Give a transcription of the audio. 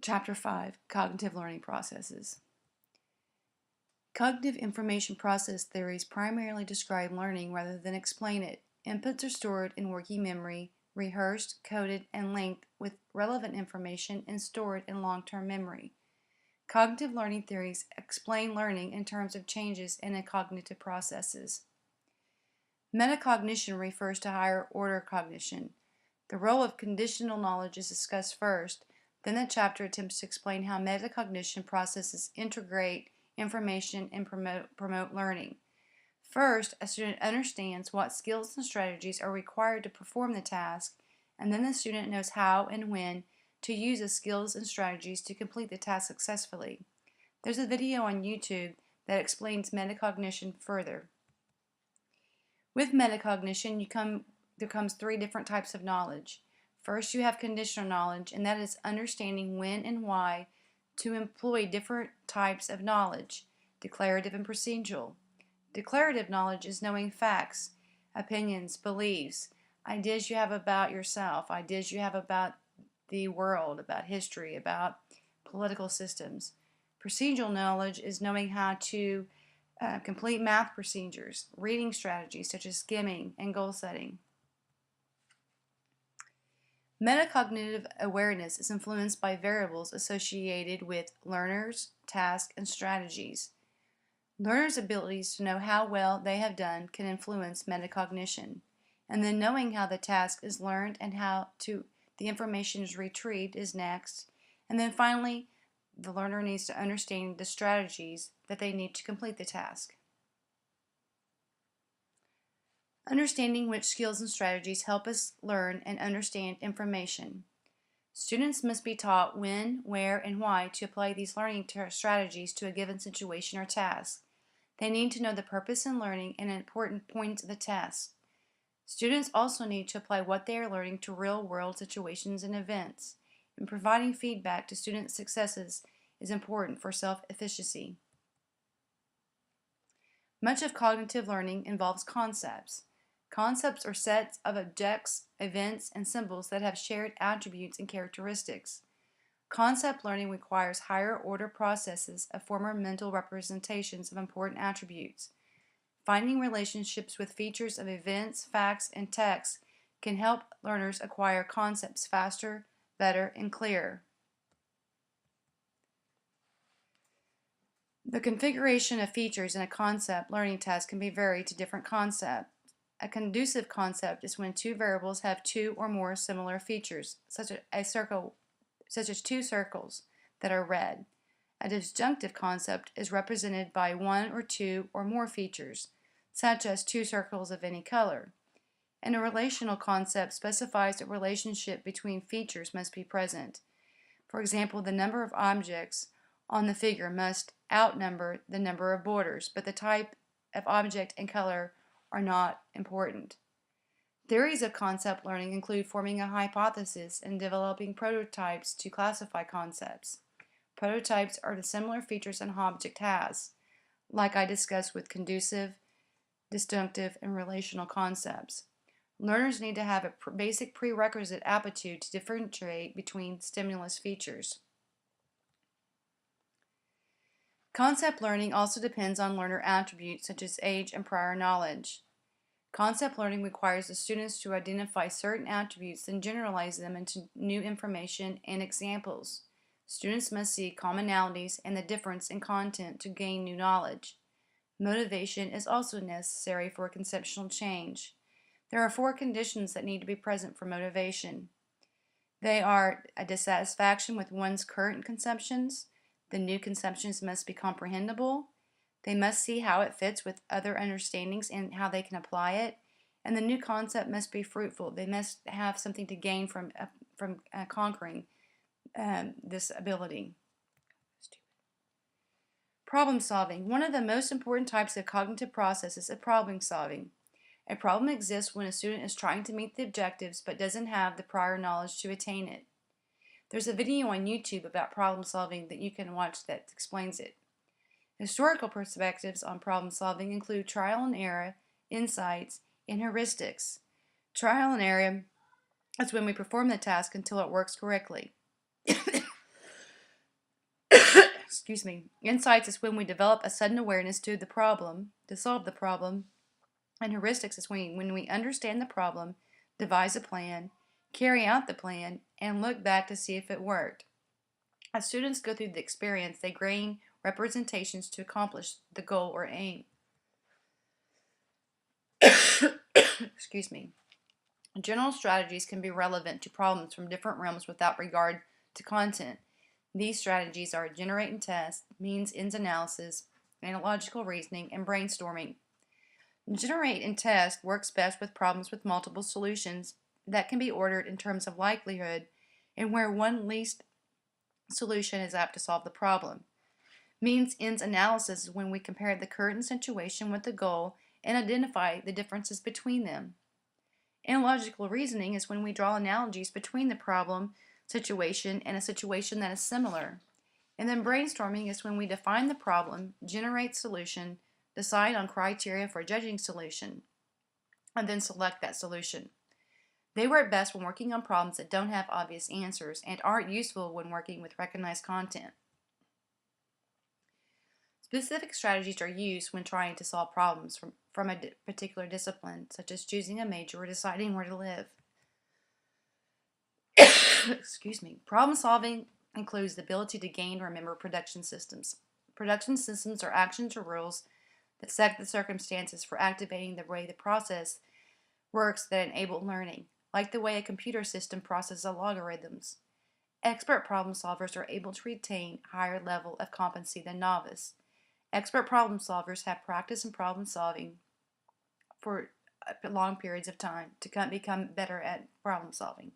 Chapter 5, Cognitive Learning Processes. Cognitive information process theories primarily describe learning rather than explain it. Inputs are stored in working memory, rehearsed, coded, and linked with relevant information and stored in long-term memory. Cognitive learning theories explain learning in terms of changes in cognitive processes. Metacognition refers to higher order cognition. The role of conditional knowledge is discussed first. Then the chapter attempts to explain how metacognition processes integrate information and promote learning. First, a student understands what skills and strategies are required to perform the task, and then the student knows how and when to use the skills and strategies to complete the task successfully. There's a video on YouTube that explains metacognition further. With metacognition, there comes three different types of knowledge. First, you have conditional knowledge, and that is understanding when and why to employ different types of knowledge, declarative and procedural. Declarative knowledge is knowing facts, opinions, beliefs, ideas you have about yourself, ideas you have about the world, about history, about political systems. Procedural knowledge is knowing how to complete math procedures, reading strategies such as skimming and goal setting. Metacognitive awareness is influenced by variables associated with learners, tasks, and strategies. Learners' abilities to know how well they have done can influence metacognition, and then knowing how the task is learned and how the information is retrieved is next, and then finally, the learner needs to understand the strategies that they need to complete the task. Understanding which skills and strategies help us learn and understand information. Students must be taught when, where, and why to apply these learning strategies to a given situation or task. They need to know the purpose in learning and important points of the task. Students also need to apply what they are learning to real-world situations and events, and providing feedback to student successes is important for self-efficacy. Much of cognitive learning involves concepts. Concepts are sets of objects, events, and symbols that have shared attributes and characteristics. Concept learning requires higher order processes of former mental representations of important attributes. Finding relationships with features of events, facts, and texts can help learners acquire concepts faster, better, and clearer. The configuration of features in a concept learning task can be varied to different concepts. A conducive concept is when two variables have two or more similar features, such as two circles that are red. A disjunctive concept is represented by one or two or more features, such as two circles of any color. And a relational concept specifies a relationship between features must be present. For example, the number of objects on the figure must outnumber the number of borders, but the type of object and color are not important. Theories of concept learning include forming a hypothesis and developing prototypes to classify concepts. Prototypes are the similar features an object has, like I discussed with conducive, disjunctive, and relational concepts. Learners need to have a basic prerequisite aptitude to differentiate between stimulus features. Concept learning also depends on learner attributes such as age and prior knowledge. Concept learning requires the students to identify certain attributes and generalize them into new information and examples. Students must see commonalities and the difference in content to gain new knowledge. Motivation is also necessary for conceptual change. There are 4 conditions that need to be present for motivation. They are a dissatisfaction with one's current conceptions. The new conceptions must be comprehensible. They must see how it fits with other understandings and how they can apply it. And the new concept must be fruitful. They must have something to gain from conquering this ability. Problem solving. One of the most important types of cognitive processes is problem solving. A problem exists when a student is trying to meet the objectives but doesn't have the prior knowledge to attain it. There's a video on YouTube about problem solving that you can watch that explains it. Historical perspectives on problem solving include trial and error, insights, and heuristics. Trial and error is when we perform the task until it works correctly. Insights is when we develop a sudden awareness to solve the problem. And heuristics is when we understand the problem, devise a plan, carry out the plan, and look back to see if it worked. As students go through the experience, they gain representations to accomplish the goal or aim. General strategies can be relevant to problems from different realms without regard to content. These strategies are generate and test, means ends analysis, analogical reasoning, and brainstorming. Generate and test works best with problems with multiple solutions that can be ordered in terms of likelihood and where one least solution is apt to solve the problem. Means ends analysis is when we compare the current situation with the goal and identify the differences between them. Analogical reasoning is when we draw analogies between the problem situation and a situation that is similar. And then brainstorming is when we define the problem, generate solution, decide on criteria for judging solution, and then select that solution. They work best when working on problems that don't have obvious answers and aren't useful when working with recognized content. Specific strategies are used when trying to solve problems from a particular discipline, such as choosing a major or deciding where to live. Problem solving includes the ability to gain and remember production systems. Production systems are actions or rules that set the circumstances for activating the way the process works that enable learning, like the way a computer system processes algorithms. Expert problem solvers are able to retain a higher level of competency than novice. Expert problem solvers have practice in problem solving for long periods of time to become better at problem solving.